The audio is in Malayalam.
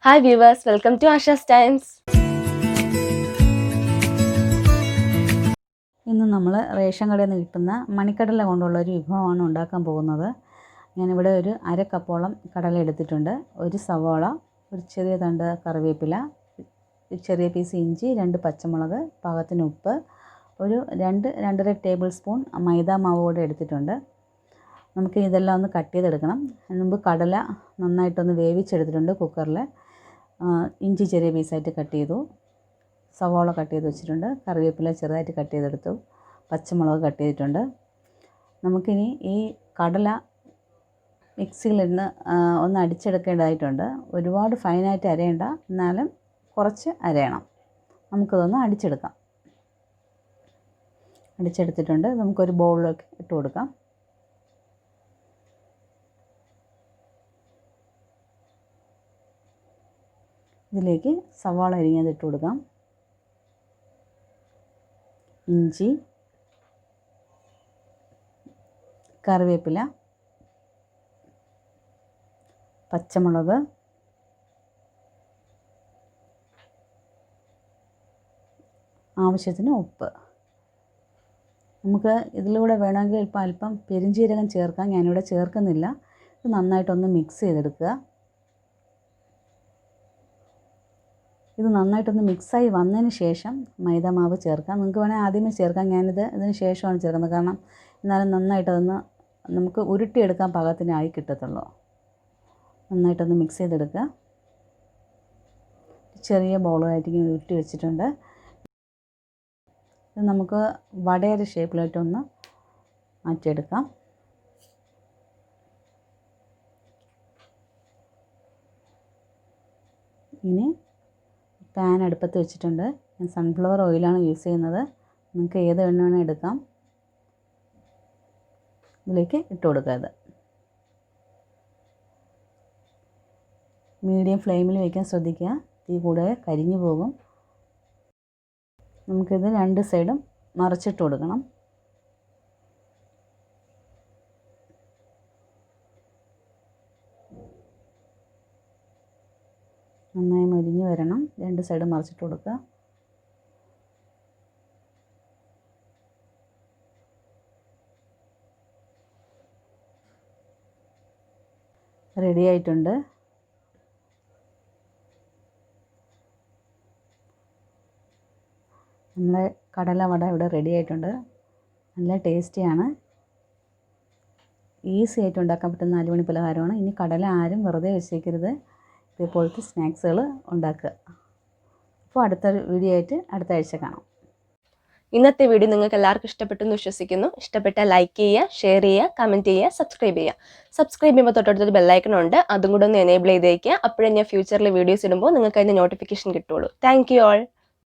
Hi viewers, welcome to Asha's Times. ഇന്ന് നമ്മൾ റേഷൻ കടയിൽ നിന്ന് കിട്ടുന്ന മണിക്കടല കൊണ്ടുള്ള ഒരു വിഭവമാണ് ഉണ്ടാക്കാൻ പോകുന്നത്. ഞാനിവിടെ ഒരു അര കപ്പോളം കടല എടുത്തിട്ടുണ്ട്. ഒരു സവാള, ഒരു ചെറിയ തണ്ട് കറിവേപ്പില, ഒരു ചെറിയ പീസ് ഇഞ്ചി, 2 പച്ചമുളക്, പാകത്തിന് ഉപ്പ്, ഒരു 2-2.5 ടേബിൾ സ്പൂൺ മൈദ മാവ് കൂടെ എടുത്തിട്ടുണ്ട്. നമുക്ക് ഇതെല്ലാം ഒന്ന് കട്ട് ചെയ്തെടുക്കണം. അതിന് മുമ്പ് കടല നന്നായിട്ടൊന്ന് വേവിച്ചെടുത്തിട്ടുണ്ട് കുക്കറിൽ. ഇഞ്ചി ചെറിയ പീസായിട്ട് കട്ട് ചെയ്തു, സവാള കട്ട് ചെയ്ത് വെച്ചിട്ടുണ്ട്, കറിവേപ്പില ചെറുതായിട്ട് കട്ട് ചെയ്തെടുത്തു, പച്ചമുളക് കട്ട് ചെയ്തിട്ടുണ്ട്. നമുക്കിനി ഈ കടല മിക്സിയിലിരുന്ന് ഒന്ന് അടിച്ചെടുക്കേണ്ടതായിട്ടുണ്ട്. ഒരുപാട് ഫൈനായിട്ട് അരയണ്ട, എന്നാലും കുറച്ച് അരയണം. നമുക്കതൊന്ന് അടിച്ചെടുത്തിട്ടുണ്ട്. നമുക്കൊരു ബൗളിലേക്ക് ഇട്ട് കൊടുക്കാം. ഇതിലേക്ക് സവാള അരിഞ്ഞത് ഇട്ട് കൊടുക്കാം, ഇഞ്ചി, കറിവേപ്പില, പച്ചമുളക്, ആവശ്യത്തിന് ഉപ്പ്. നമുക്ക് ഇതിലൂടെ വേണമെങ്കിൽ അല്പം പെരുംജീരകം ചേർക്കാം. ഞാനിവിടെ ചേർക്കുന്നില്ല. ഇത് നന്നായിട്ടൊന്ന് മിക്സ് ചെയ്തെടുക്കുക. ഇത് നന്നായിട്ടൊന്ന് മിക്സായി വന്നതിന് ശേഷം മൈദാമാവ് ചേർക്കാം. നിങ്ങൾക്ക് വേണമെങ്കിൽ ആദ്യമേ ചേർക്കാം. ഇതിന് ശേഷമാണ് ചേർക്കുന്നത്. കാരണം എന്നാലും നന്നായിട്ടതൊന്ന് നമുക്ക് ഉരുട്ടിയെടുക്കാൻ പാകത്തിനായി കിട്ടത്തുള്ളൂ. നന്നായിട്ടൊന്ന് മിക്സ് ചെയ്തെടുക്കുക. ചെറിയ ബൗളായിട്ട് ഉരുട്ടി വെച്ചിട്ടുണ്ട്. ഇത് നമുക്ക് വടയുടെ ഷേപ്പിലായിട്ടൊന്ന് മാറ്റിയെടുക്കാം. ഇനി പാൻ അടുപ്പത്ത് വെച്ചിട്ടുണ്ട്. ഞാൻ സൺഫ്ലവർ ഓയിലാണ് യൂസ് ചെയ്യുന്നത്. നിങ്ങൾക്ക് ഏത് എണ്ണ വേണമെങ്കിൽ എടുക്കാം. ഇതിലേക്ക് ഇട്ട് കൊടുക്കുക. ഇത് മീഡിയം ഫ്ലെയിമിൽ വയ്ക്കാൻ ശ്രദ്ധിക്കുക. തീ കൂടാതെ കരിഞ്ഞു പോകും. നമുക്കിത് 2 സൈഡും മറിച്ചിട്ട് കൊടുക്കണം. നന്നായി മൊരിഞ്ഞ് വരണം. 2 സൈഡ് മറിച്ചിട്ട് കൊടുക്കുക. റെഡി ആയിട്ടുണ്ട്. നമ്മളെ കടല വട ഇവിടെ റെഡി ആയിട്ടുണ്ട്. നല്ല ടേസ്റ്റിയാണ്. ഈസി ആയിട്ട് ഉണ്ടാക്കാൻ പറ്റുന്ന 4 മണി പലഹാരമാണ്. ഇനി കടല ആരും വെറുതെ വെച്ചേക്കരുത്. ഇതേപോലത്തെ സ്നാക്സുകൾ ഉണ്ടാക്കുക. അപ്പോൾ അടുത്തൊരു വീഡിയോ ആയിട്ട് അടുത്ത ആഴ്ച കാണാം. ഇന്നത്തെ വീഡിയോ നിങ്ങൾക്ക് എല്ലാവർക്കും ഇഷ്ടപ്പെട്ടെന്ന് വിശ്വസിക്കുന്നു. ഇഷ്ടപ്പെട്ടാൽ ലൈക്ക് ചെയ്യുക, ഷെയർ ചെയ്യുക, കമൻറ്റ് ചെയ്യുക, സബ്സ്ക്രൈബ് ചെയ്യുക. സബ്സ്ക്രൈബ് ചെയ്യുമ്പോൾ തൊട്ടടുത്തൊരു ബെല്ലൈക്കൺ ഉണ്ട്, അതും കൂടെ ഒന്ന് എനേബിൾ ചെയ്തേക്കുക. അപ്പോഴേ ഞാൻ ഫ്യൂച്ചറിൽ വീഡിയോസ് ഇടുമ്പോൾ നിങ്ങൾക്ക് അതിൻ്റെ നോട്ടിഫിക്കേഷൻ കിട്ടുള്ളൂ. Thank you all.